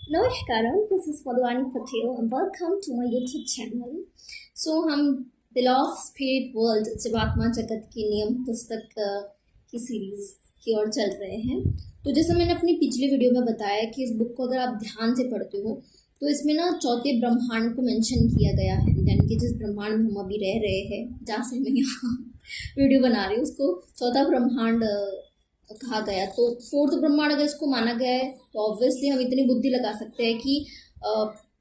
Namaskaram, this is Madhuvani Patel and welcome to my YouTube channel. हम the law of spirit world जीवात्मा जगत के नियम पुस्तक की सीरीज की ओर चल रहे हैं। तो जैसे मैंने अपनी पिछली वीडियो में बताया कि इस बुक को अगर आप ध्यान से पढ़ते हो तो इसमें ना चौथे ब्रह्मांड को मेंशन किया गया है, यानी कि जिस ब्रह्मांड में हम अभी रह रहे हैं, जहाँ से मैं यहाँ वीडियो बना रही हूँ उसको चौथा ब्रह्मांड कहा गया। तो फोर्थ ब्रह्मांड अगर इसको माना गया है तो ऑब्वियसली हम इतनी बुद्धि लगा सकते हैं कि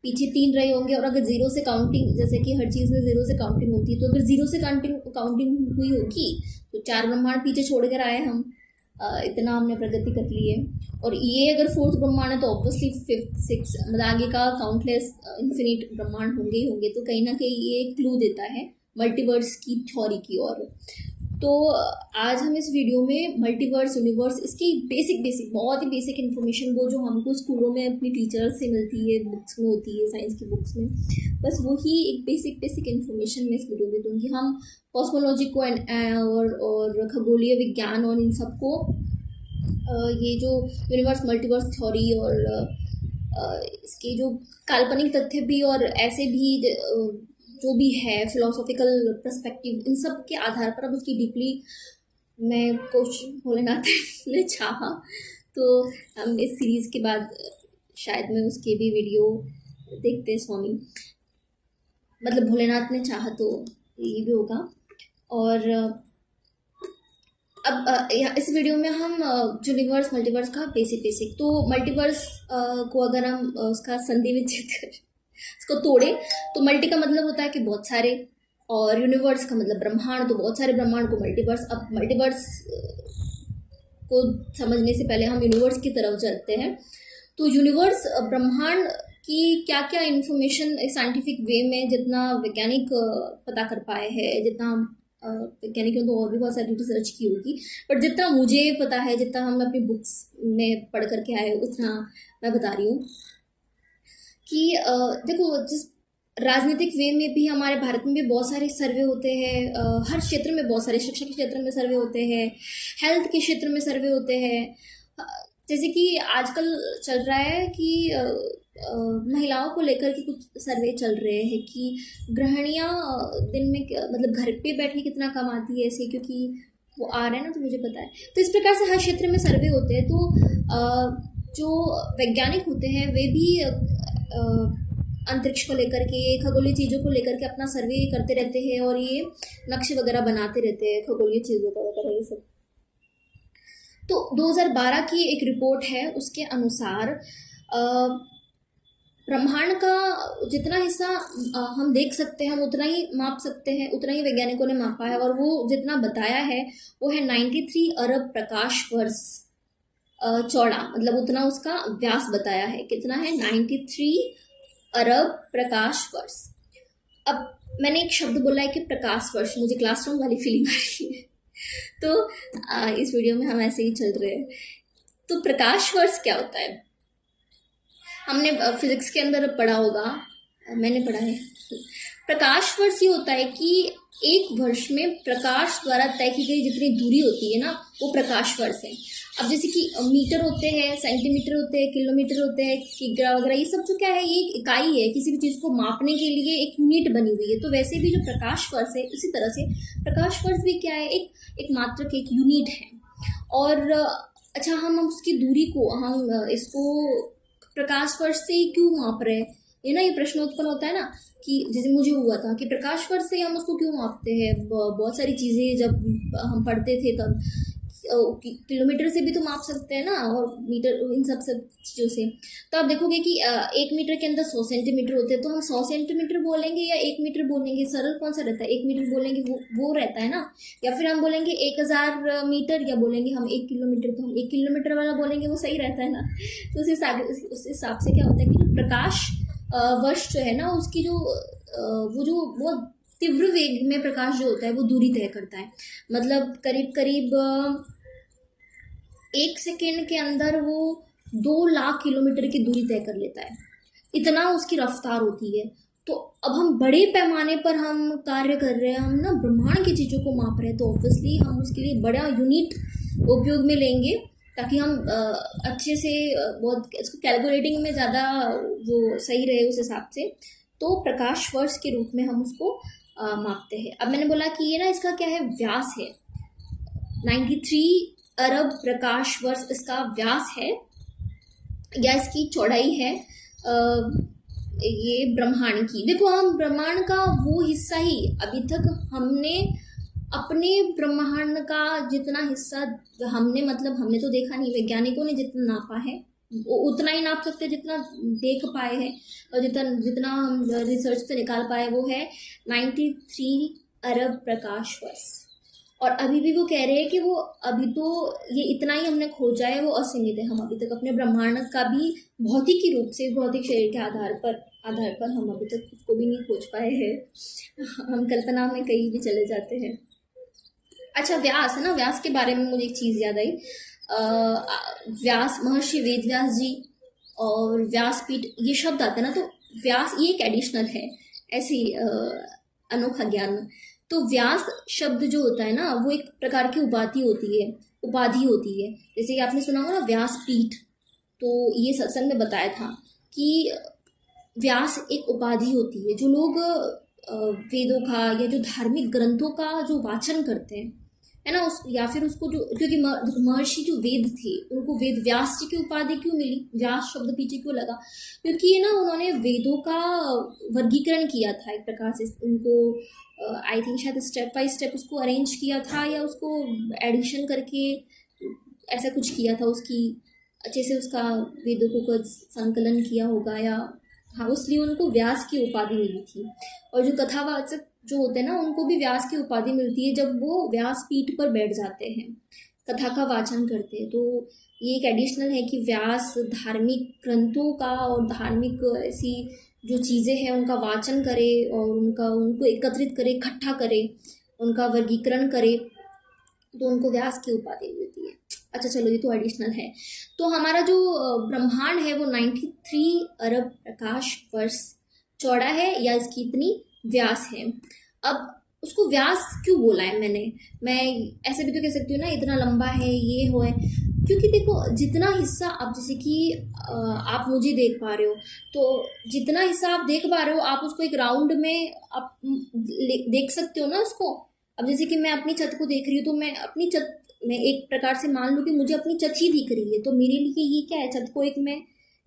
पीछे 3 रहे होंगे, और अगर जीरो से काउंटिंग, जैसे कि हर चीज़ में जीरो से काउंटिंग होती है, तो अगर जीरो से काउंटिंग हुई होगी तो 4 ब्रह्मांड पीछे छोड़ कर आए हम। इतना हमने प्रगति कर ली है। और ये अगर फोर्थ ब्रह्मांड है तो ऑब्वियसली फिफ्थ, सिक्स, मतलब आगे का काउंटलेस इन्फिनिट ब्रह्मांड होंगे ही होंगे। तो कहीं ना कहीं ये क्लू देता है मल्टीवर्स की थ्योरी की ओर। तो आज हम इस वीडियो में मल्टीवर्स, यूनिवर्स, इसकी बेसिक बहुत ही बेसिक इन्फॉर्मेशन, वो जो हमको स्कूलों में अपनी टीचर्स से मिलती है, बुक्स में होती है, साइंस की बुक्स में, बस वही एक बेसिक इन्फॉर्मेशन मैं इस वीडियो में दूँगी। हम कॉस्मोलॉजी को और खगोलीय विज्ञान और इन सबको ये जो यूनिवर्स मल्टीवर्स थ्योरी और इसके जो काल्पनिक तथ्य भी और ऐसे भी जो भी है फिलोसॉफिकल पर्सपेक्टिव, इन सब के आधार पर अब उसकी डीपली मैं कुछ भोलेनाथ ने चाहा तो हम इस सीरीज़ के बाद शायद मैं उसके भी वीडियो देखते हैं। स्वामी मतलब भोलेनाथ ने चाहा तो ये भी होगा। और अब इस वीडियो में हम यूनिवर्स मल्टीवर्स का बेसिक तो मल्टीवर्स को अगर हम उसका संधि विच्छेद इसको तोड़े तो मल्टी का मतलब होता है कि बहुत सारे, और यूनिवर्स का मतलब ब्रह्मांड, तो बहुत सारे ब्रह्मांड को मल्टीवर्स। अब मल्टीवर्स को समझने से पहले हम यूनिवर्स की तरफ चलते हैं। तो यूनिवर्स ब्रह्मांड की क्या क्या इन्फॉर्मेशन साइंटिफिक वे में जितना वैज्ञानिक पता कर पाए हैं, जितना वैज्ञानिकों ने तो और भी बहुत सारी रिसर्च की होगी, बट जितना मुझे पता है, जितना हम अपनी बुक्स में पढ़ करके आए, उतना मैं बता रही हूँ कि देखो, जिस राजनीतिक वे में भी हमारे भारत में भी बहुत सारे सर्वे होते हैं, हर क्षेत्र में बहुत सारे, शिक्षा के क्षेत्र में सर्वे होते हैं, हेल्थ के क्षेत्र में सर्वे होते हैं। जैसे कि आजकल चल रहा है कि महिलाओं को लेकर के कुछ सर्वे चल रहे हैं कि गृहिणियाँ दिन में मतलब घर पे बैठे कितना कमाती है, ऐसे, क्योंकि वो आ रहे हैं ना, तो मुझे पता है। तो इस प्रकार से हर क्षेत्र में सर्वे होते हैं। तो जो वैज्ञानिक होते हैं वे भी अंतरिक्ष को लेकर के, खगोलीय चीज़ों को लेकर के अपना सर्वे करते रहते हैं और ये नक्शे वगैरह बनाते रहते हैं खगोलीय चीज़ों का वगैरह ये सब। तो 2012 की एक रिपोर्ट है, उसके अनुसार ब्रह्मांड का जितना हिस्सा हम देख सकते हैं, हम उतना ही माप सकते हैं, उतना ही वैज्ञानिकों ने मापा है, और वो जितना बताया है वो है 93 अरब प्रकाश वर्ष चौड़ा, मतलब उतना उसका व्यास बताया है। कितना है? 93 अरब प्रकाश वर्ष। अब मैंने एक शब्द बोला है कि प्रकाश वर्ष, मुझे क्लासरूम वाली फीलिंग आ रही है। तो इस वीडियो में हम ऐसे ही चल रहे हैं। तो प्रकाश वर्ष क्या होता है? हमने फिजिक्स के अंदर पढ़ा होगा, मैंने पढ़ा है। प्रकाश वर्ष ये होता है कि एक वर्ष में प्रकाश द्वारा तय की गई जितनी दूरी होती है ना, वो प्रकाश वर्ष है। अब जैसे कि मीटर होते हैं, सेंटीमीटर होते हैं, किलोमीटर होते हैं, किग्रा वगैरह, ये सब जो क्या है, ये एक इकाई है, किसी भी चीज़ को मापने के लिए एक यूनिट बनी हुई है। तो वैसे भी जो प्रकाश वर्ष है, इसी तरह से प्रकाश वर्ष भी क्या है, एक मात्रक, एक यूनिट है। और अच्छा, हम उसकी दूरी को, हम इसको प्रकाश वर्ष से ही क्यों माप रहे हैं, ये ना, ये प्रश्न उत्पन्न होता है ना, कि जैसे मुझे हुआ था कि प्रकाश वर्ष से हम उसको क्यों मापते हैं। बहुत सारी चीज़ें जब हम पढ़ते थे तब किलोमीटर से भी तो माप सकते हैं ना, और मीटर, इन सब चीज़ों से। तो आप देखोगे कि 1 मीटर के अंदर 100 सेंटीमीटर होते हैं, तो हम 100 सेंटीमीटर बोलेंगे या 1 मीटर बोलेंगे? सरल कौन सा रहता है? 1 मीटर बोलेंगे, वो रहता है ना। या फिर हम बोलेंगे 1000 मीटर, या बोलेंगे हम 1 किलोमीटर, तो हम 1 किलोमीटर वाला बोलेंगे, वो सही रहता है ना। तो उस हिसाब से क्या होता है कि जो प्रकाश वर्ष जो है ना, उसकी जो वो तीव्र वेग में प्रकाश जो होता है वो दूरी तय करता है। मतलब करीब 1 सेकेंड के अंदर वो 2 लाख किलोमीटर की दूरी तय कर लेता है, इतना उसकी रफ्तार होती है। तो अब हम बड़े पैमाने पर हम कार्य कर रहे हैं, हम ना ब्रह्मांड की चीज़ों को माप रहे हैं, तो ऑब्वियसली हम उसके लिए बड़ा यूनिट उपयोग में लेंगे, ताकि हम अच्छे से बहुत इसको कैलकुलेटिंग में ज़्यादा वो सही रहे उस हिसाब से। तो प्रकाश वर्ष के रूप में हम उसको मापते हैं। अब मैंने बोला कि ये ना इसका क्या है, व्यास है। 93 अरब प्रकाश वर्ष इसका व्यास है या इसकी चौड़ाई है ये ब्रह्मांड की। देखो, हम ब्रह्मांड का वो हिस्सा ही अभी तक हमने अपने ब्रह्मांड का जितना हिस्सा हमने तो देखा नहीं, वैज्ञानिकों ने जितना नापा है उतना ही नाप सकते जितना देख पाए हैं, और जितना जितना हम रिसर्च से निकाल पाए वो है 93 अरब प्रकाश वर्ष। और अभी भी वो कह रहे हैं कि वो अभी तो ये इतना ही हमने खोजा है, वो असीमित है। हम अभी तक अपने ब्रह्मांड का भी भौतिकी रूप से, भौतिक शरीर के आधार पर हम अभी तक उसको भी नहीं खोज पाए हैं। हम कल्पना में कहीं भी चले जाते हैं। अच्छा, व्यास है ना, व्यास के बारे में मुझे एक चीज़ याद आई। व्यास, महर्षि वेद व्यास जी और व्यासपीठ ये शब्द आते हैं ना, तो व्यास ये एक एडिशनल है, ऐसे ही अनोखा ज्ञान। तो व्यास शब्द जो होता है ना, वो एक प्रकार की उपाधि होती है। जैसे कि आपने सुना होगा ना व्यासपीठ, तो ये सत्संग में बताया था कि व्यास एक उपाधि होती है। जो लोग वेदों का या जो धार्मिक ग्रंथों का जो वाचन करते हैं, है ना, उस या फिर उसको जो, क्योंकि महर्षि जो वेद थे उनको वेद व्यास जी की उपाधि क्यों मिली, व्यास शब्द पीछे क्यों लगा, क्योंकि ये ना उन्होंने वेदों का वर्गीकरण किया था एक प्रकार से। उनको आई थिंक शायद स्टेप बाय स्टेप उसको अरेंज किया था या उसको एडिशन करके ऐसा कुछ किया था, उसकी अच्छे से उसका वेदों को कुछ संकलन किया होगा, या हाँ, इसलिए उनको व्यास की उपाधि मिली थी। और जो कथावाचक जो होते हैं ना, उनको भी व्यास की उपाधि मिलती है जब वो व्यासपीठ पर बैठ जाते हैं, कथा का वाचन करते हैं। तो ये एक एडिशनल है कि व्यास धार्मिक ग्रंथों का और धार्मिक ऐसी जो चीज़ें हैं उनका वाचन करे और उनको एकत्रित करे, इकट्ठा करे, उनका वर्गीकरण करे, तो उनको व्यास की उपाधि मिलती है। अच्छा चलो, ये तो एडिशनल है। तो हमारा जो ब्रह्मांड है वो 93 अरब प्रकाश वर्ष चौड़ा है या इसकी इतनी व्यास है। अब उसको व्यास क्यों बोला है मैं ऐसे भी तो कह सकती हूँ ना, इतना लंबा है, ये हो है, क्योंकि देखो जितना हिस्सा अब जैसे कि आप मुझे देख पा रहे हो, तो जितना हिस्सा आप देख पा रहे हो आप उसको एक राउंड में आप देख सकते हो ना उसको। अब जैसे कि मैं अपनी छत को देख रही हूँ, तो मैं अपनी छत मैं एक प्रकार से मान लूँ कि मुझे अपनी छत ही दिख रही है, तो मेरे लिए ये क्या है, छत को एक मैं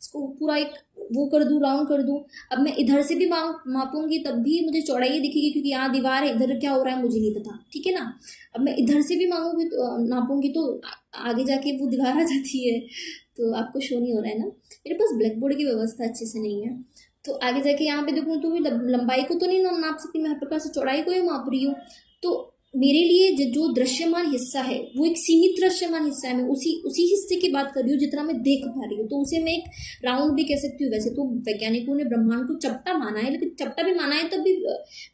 इसको पूरा एक वो कर दूँ, राउंड कर दूँ। अब मैं इधर से भी मापूंगी तब भी मुझे चौड़ाई दिखेगी, क्योंकि यहाँ दीवार है, इधर क्या हो रहा है मुझे नहीं पता, ठीक है ना। अब मैं इधर से भी मांगूंगी तो नापूंगी तो आगे जाके वो दीवार आ जाती है। तो आपको शो नहीं हो रहा है ना, मेरे पास ब्लैक बोर्ड की व्यवस्था अच्छे से नहीं है, तो आगे जाके यहाँ पे देखूँ तो भी लंबाई को तो नहीं नाप सकती, मैं हर प्रकार से चौड़ाई को ही माप रही हूँ। तो मेरे लिए जो दृश्यमान हिस्सा है वो एक सीमित दृश्यमान हिस्सा है, मैं उसी हिस्से की बात कर रही हूँ जितना मैं देख पा रही हूँ, तो उसे मैं एक राउंड भी कह सकती हूँ। वैसे तो वैज्ञानिकों ने ब्रह्मांड को चपटा माना है, लेकिन चपटा भी माना है तब भी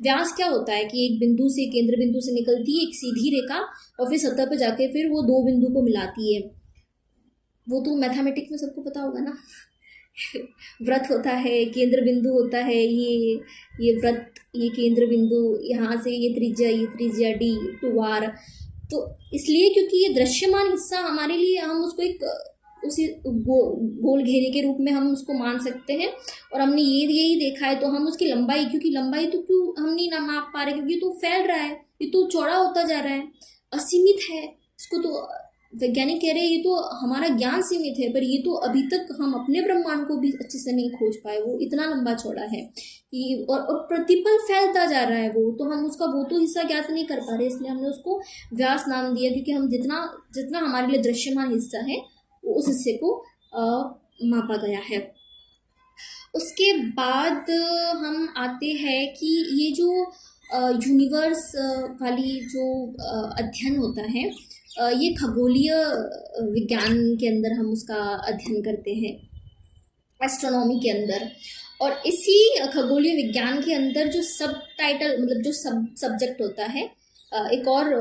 व्यास क्या होता है कि एक बिंदु से, केंद्र बिंदु से निकलती है एक सीधी रेखा और फिर सतह पर जाके फिर वो दो बिंदु को मिलाती है। वो तो मैथमेटिक्स में सबको पता होगा ना। व्रत होता है, केंद्र बिंदु होता है, ये व्रत, ये केंद्र बिंदु, यहाँ से ये त्रिज्या डी 2r। तो इसलिए क्योंकि ये दृश्यमान हिस्सा हमारे लिए, हम उसको एक उसी गोल घेरे के रूप में हम उसको मान सकते हैं, और हमने यही देखा है। तो हम उसकी लंबाई, क्योंकि लंबाई तो क्यों हम नहीं ना माप पा रहे, क्योंकि तो फैल रहा है, ये तो चौड़ा होता जा रहा है, असीमित है। इसको तो वैज्ञानिक कह रहे हैं ये तो हमारा ज्ञान सीमित है, पर ये तो अभी तक हम अपने ब्रह्मांड को भी अच्छे से नहीं खोज पाए, वो इतना लंबा चौड़ा है कि और प्रतिपल फैलता जा रहा है वो, तो हम उसका वो तो हिस्सा ज्ञात नहीं कर पा रहे, इसलिए हमने उसको व्यास नाम दिया, क्योंकि हम जितना हमारे लिए दृश्यमान हिस्सा है उस हिस्से को मापा गया है। उसके बाद हम आते हैं कि ये जो यूनिवर्स वाली जो अध्ययन होता है, ये खगोलीय विज्ञान के अंदर हम उसका अध्ययन करते हैं, एस्ट्रोनॉमी के अंदर। और इसी खगोलीय विज्ञान के अंदर जो सब टाइटल, मतलब जो सब्जेक्ट होता है, एक और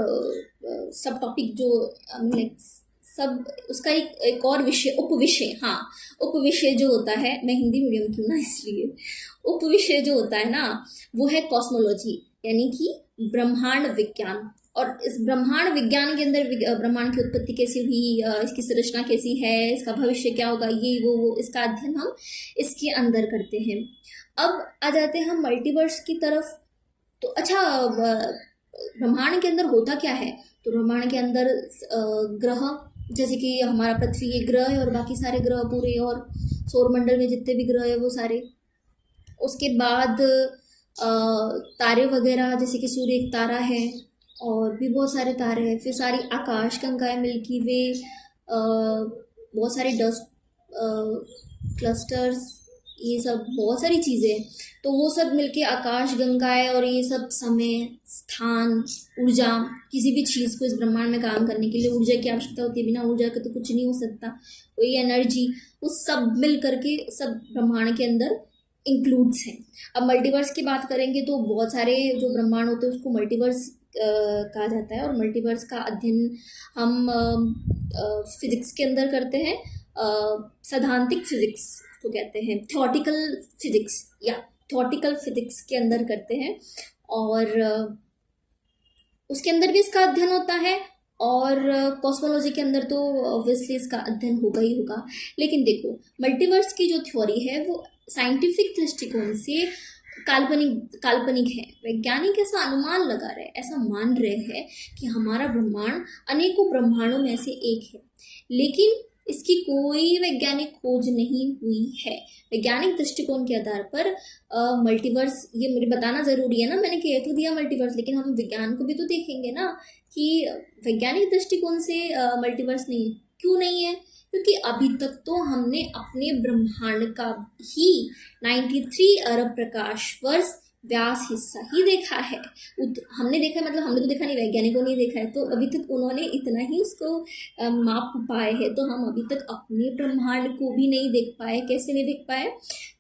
सब टॉपिक जो सब उसका एक और विषय, उपविषय जो होता है, मैं हिंदी मीडियम की ना इसलिए, उपविषय जो होता है ना वो है कॉस्मोलॉजी, यानी कि ब्रह्मांड विज्ञान। और इस ब्रह्मांड विज्ञान के अंदर ब्रह्मांड की उत्पत्ति कैसी हुई, इसकी संरचना कैसी है, इसका भविष्य क्या होगा, ये वो इसका अध्ययन हम इसके अंदर करते हैं। अब आ जाते हैं हम मल्टीवर्स की तरफ। तो अच्छा, ब्रह्मांड के अंदर होता क्या है? तो ब्रह्मांड के अंदर ग्रह, जैसे कि हमारा पृथ्वी एक ग्रह है और बाकी सारे ग्रह पूरे, और सौरमंडल में जितने भी ग्रह है वो सारे। उसके बाद तारे वगैरह, जैसे कि सूर्य एक तारा है और भी बहुत सारे तारे हैं। फिर सारी आकाश गंगाएं, मिल्की वे, बहुत सारे डस्ट क्लस्टर्स, ये सब बहुत सारी चीज़ें। तो वो सब मिलके आकाश गंगाएं, और ये सब समय, स्थान, ऊर्जा, किसी भी चीज़ को इस ब्रह्मांड में काम करने के लिए ऊर्जा की आवश्यकता होती है। बिना ऊर्जा के तो कुछ नहीं हो सकता। वही एनर्जी, वो सब मिल करके सब ब्रह्मांड के अंदर इंक्लूड्स हैं। अब मल्टीवर्स की बात करेंगे तो बहुत सारे जो ब्रह्मांड होते हैं उसको मल्टीवर्स कहा जाता है। और मल्टीवर्स का अध्ययन हम फिजिक्स के अंदर करते हैं। सैद्धांतिक फिजिक्स को कहते हैं, थ्योरेटिकल फिजिक्स या थ्योरेटिकल फिजिक्स के अंदर करते हैं। और उसके अंदर भी इसका अध्ययन होता है। और कॉस्मोलॉजी के अंदर तो ऑब्वियसली इसका अध्ययन होगा ही होगा। लेकिन देखो, मल्टीवर्स की जो थ्योरी है वो साइंटिफिक दृष्टिकोण से काल्पनिक है। वैज्ञानिक ऐसा अनुमान लगा रहे हैं, ऐसा मान रहे हैं कि हमारा ब्रह्मांड अनेकों ब्रह्मांडों में से एक है, लेकिन इसकी कोई वैज्ञानिक खोज नहीं हुई है। वैज्ञानिक दृष्टिकोण के आधार पर मल्टीवर्स, ये मुझे बताना ज़रूरी है ना, मैंने कह तो दिया मल्टीवर्स, लेकिन हम विज्ञान को भी तो देखेंगे ना कि वैज्ञानिक दृष्टिकोण से मल्टीवर्स नहीं, क्यों नहीं है? क्योंकि अभी तक तो हमने अपने ब्रह्मांड का ही 93 अरब प्रकाश वर्ष व्यास हिस्सा ही देखा है। हमने देखा है, मतलब हमने तो देखा नहीं, वैज्ञानिकों ने देखा है। तो अभी तक उन्होंने इतना ही उसको माप पाए हैं। तो हम अभी तक अपने ब्रह्मांड को भी नहीं देख पाए। कैसे नहीं देख पाए?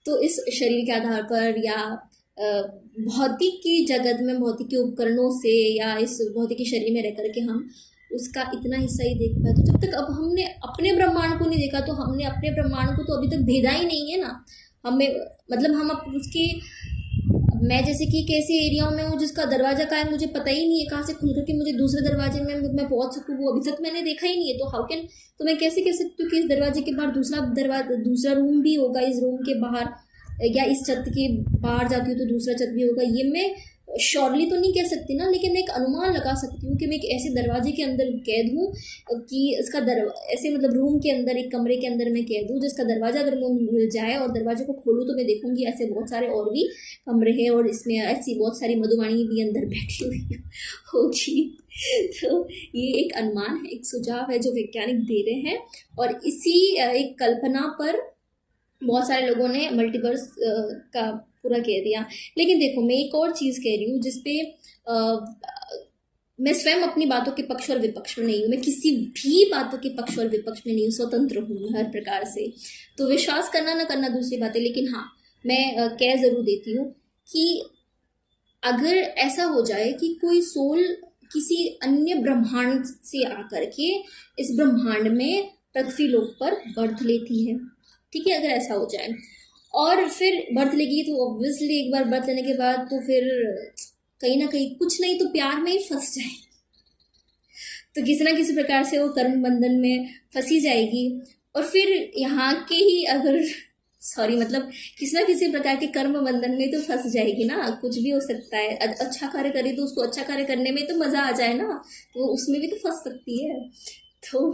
तो इस शरीर के आधार पर, या भौतिक की जगत में भौतिक के उपकरणों से, या इस भौतिक के शरीर में रह करके हम उसका इतना हिस्सा ही देख पाए। तो जब तक अब हमने अपने ब्रह्मांड को नहीं देखा, तो हमने अपने ब्रह्मांड को तो अभी तक भेदा ही नहीं है ना हमें। मतलब हम अब उसके, मैं जैसे कि कैसे एरियाओं में हूँ जिसका दरवाजा का है मुझे पता ही नहीं है, कहाँ से खुल करके मुझे दूसरे दरवाजे में मैं पहुँच सकूँ, वो अभी तक मैंने देखा ही नहीं है। तो हाउ कैन, तो मैं कैसे कह सकती हूँ कि इस दरवाजे के बाहर दूसरा रूम भी होगा, इस रूम के बाहर, या इस छत के बाहर जाती हूँ तो दूसरा छत भी होगा? ये मैं श्योरली तो नहीं कह सकती ना, लेकिन मैं एक अनुमान लगा सकती हूँ कि मैं एक ऐसे दरवाजे के अंदर कैद हूँ कि इसका ऐसे, मतलब रूम के अंदर, एक कमरे के अंदर मैं कैद हूँ जिसका दरवाजा अगर मुझे मिल जाए और दरवाजे को खोलूँ तो मैं देखूंगी ऐसे बहुत सारे और भी कमरे हैं, और इसमें ऐसी बहुत सारी मधुवाणी भी अंदर बैठी हुई होगी। तो ये एक अनुमान है, एक सुझाव है जो वैज्ञानिक दे रहे हैं, और इसी एक कल्पना पर बहुत सारे लोगों ने मल्टीवर्स का पूरा कह दिया। लेकिन देखो, मैं एक और चीज़ कह रही हूँ जिसपे मैं स्वयं अपनी बातों के पक्ष और विपक्ष में नहीं हूँ। मैं किसी भी बातों के पक्ष और विपक्ष में नहीं हूँ, स्वतंत्र हूँ हर प्रकार से। तो विश्वास करना ना करना दूसरी बात है, लेकिन हाँ, मैं कह ज़रूर देती हूँ कि अगर ऐसा हो जाए कि कोई सोल किसी अन्य ब्रह्मांड से आकर के इस ब्रह्मांड में पृथ्वी लोक पर बर्थ लेती है, ठीक है, अगर ऐसा हो जाए और फिर बर्थ लेगी, तो ऑब्वियसली एक बार बर्थ लेने के बाद तो फिर कहीं ना कहीं, कुछ नहीं तो प्यार में ही फंस जाए, तो किसी ना किसी प्रकार से वो कर्म बंधन में फंसी जाएगी। और फिर यहाँ के ही अगर मतलब किसी ना किसी प्रकार के कर्म बंधन में तो फंस जाएगी ना। कुछ भी हो सकता है, अच्छा कार्य करे तो उसको अच्छा कार्य करने में तो मजा आ जाए ना, तो उसमें भी तो फंस सकती है। तो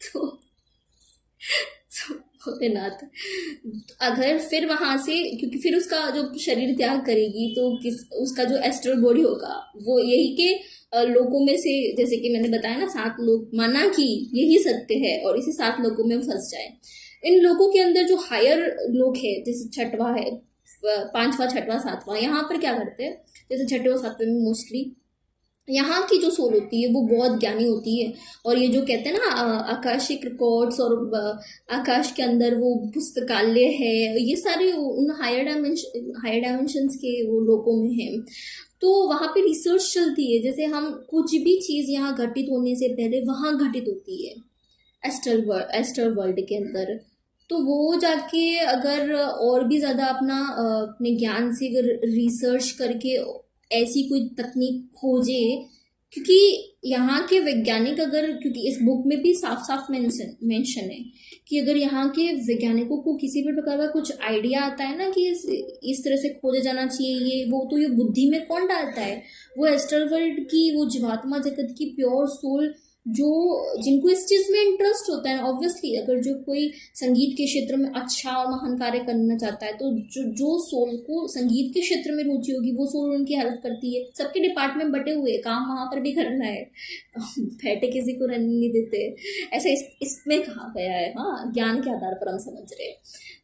तो भोलेनाथ, अगर फिर वहां से, क्योंकि फिर उसका जो शरीर त्याग करेगी तो उसका जो एस्ट्रल बॉडी होगा वो यही के लोगों में से, जैसे कि मैंने बताया ना 7 लोग, माना कि यही सत्य है, और इसी 7 लोगों में फंस जाए। इन लोगों के अंदर जो हायर लोग है, जैसे छठवां है, 5वां 6वां 7वां, यहाँ पर क्या करते हैं, जैसे 6वें और 7वें में मोस्टली यहाँ की जो सोल होती है वो बहुत ज्ञानी होती है। और ये जो कहते हैं ना आकाशिक रिकॉर्ड्स, और आकाश के अंदर वो पुस्तकालय है, ये सारे उन हायर डायमेंशंस के वो लोगों में है। तो वहाँ पे रिसर्च चलती है, जैसे हम कुछ भी चीज़ यहाँ घटित होने से पहले वहाँ घटित होती है एस्ट्रल वर्ल्ड के अंदर। तो वो जाके अगर और भी ज़्यादा अपने ज्ञान से अगर रिसर्च करके ऐसी कोई तकनीक खोजे, क्योंकि यहाँ के वैज्ञानिक अगर, क्योंकि इस बुक में भी साफ साफ मेंशन है कि अगर यहाँ के वैज्ञानिकों को किसी भी प्रकार का कुछ आइडिया आता है ना कि इस तरह से खोजा जाना चाहिए ये वो, तो ये बुद्धि में कौन डालता है? वो एस्ट्रल वर्ल्ड की, वो जीवात्मा जगत की प्योर सोल, जो जिनको इस चीज़ में इंटरेस्ट होता है। ऑब्वियसली अगर जो कोई संगीत के क्षेत्र में अच्छा और महान कार्य करना चाहता है, तो जो सोल को संगीत के क्षेत्र में रुचि होगी वो सोल उनकी हेल्प करती है। सबके डिपार्टमेंट बटे हुए, काम वहाँ पर भी करना है, बैठे किसी को रहने नहीं देते, ऐसा इसमें कहा गया है। हाँ, ज्ञान के आधार पर हम समझ रहे हैं।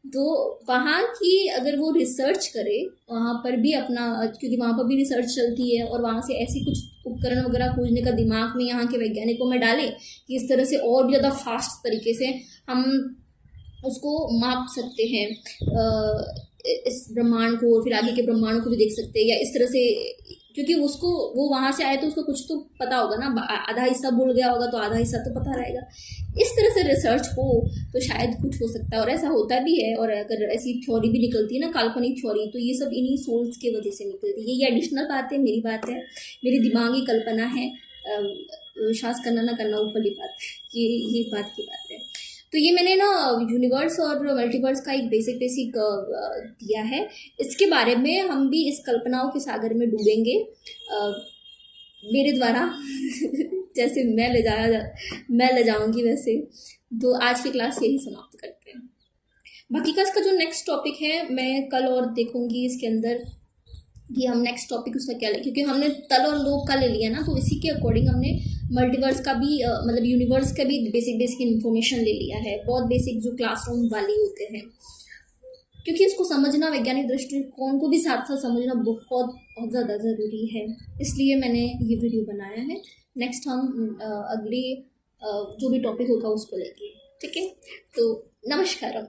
तो वहाँ की अगर वो रिसर्च करे, वहाँ पर भी अपना, क्योंकि वहाँ पर भी रिसर्च चलती है, और वहाँ से ऐसी कुछ उपकरण वगैरह खोजने का दिमाग में यहाँ के वैज्ञानिकों में डालें कि इस तरह से और भी ज़्यादा फास्ट तरीके से हम उसको माप सकते हैं, इस ब्रह्मांड को, फिर आगे के ब्रह्मांड को भी देख सकते हैं, या इस तरह से, क्योंकि उसको, वो वहाँ से आए तो उसको कुछ तो पता होगा ना, आधा हिस्सा भूल गया होगा तो आधा हिस्सा तो पता रहेगा। इस तरह से रिसर्च हो तो शायद कुछ हो सकता है, और ऐसा होता भी है। और अगर ऐसी थ्योरी भी निकलती है ना, काल्पनिक थ्योरी, तो ये सब इन्हीं सोल्स की वजह से निकलती है। ये एडिशनल बात है, मेरी बात है, मेरी दिमागी कल्पना है, विश्वास करना ना करना ऊपर की बात है, ये बात की बात है। तो ये मैंने ना यूनिवर्स और मल्टीवर्स का एक बेसिक दिया है। इसके बारे में हम भी इस कल्पनाओं के सागर में डूबेंगे मेरे द्वारा जैसे मैं ले जाऊंगी वैसे। तो आज की क्लास यही समाप्त करते हैं। बाकी का इसका जो नेक्स्ट टॉपिक है मैं कल और देखूंगी इसके अंदर कि हम नेक्स्ट टॉपिक उसका क्या ले, क्योंकि हमने तल और लोक का ले लिया ना, तो इसी के अकॉर्डिंग हमने मल्टीवर्स का भी मतलब यूनिवर्स का भी बेसिक इन्फॉर्मेशन ले लिया है, बहुत बेसिक जो क्लासरूम वाले होते हैं, क्योंकि इसको समझना वैज्ञानिक दृष्टिकोण को भी साथ साथ समझना बहुत बहुत ज़्यादा ज़रूरी है। इसलिए मैंने ये वीडियो बनाया है। नेक्स्ट हम अगली जो भी टॉपिक होगा उसको लेंगे, ठीक है। तो नमस्कार।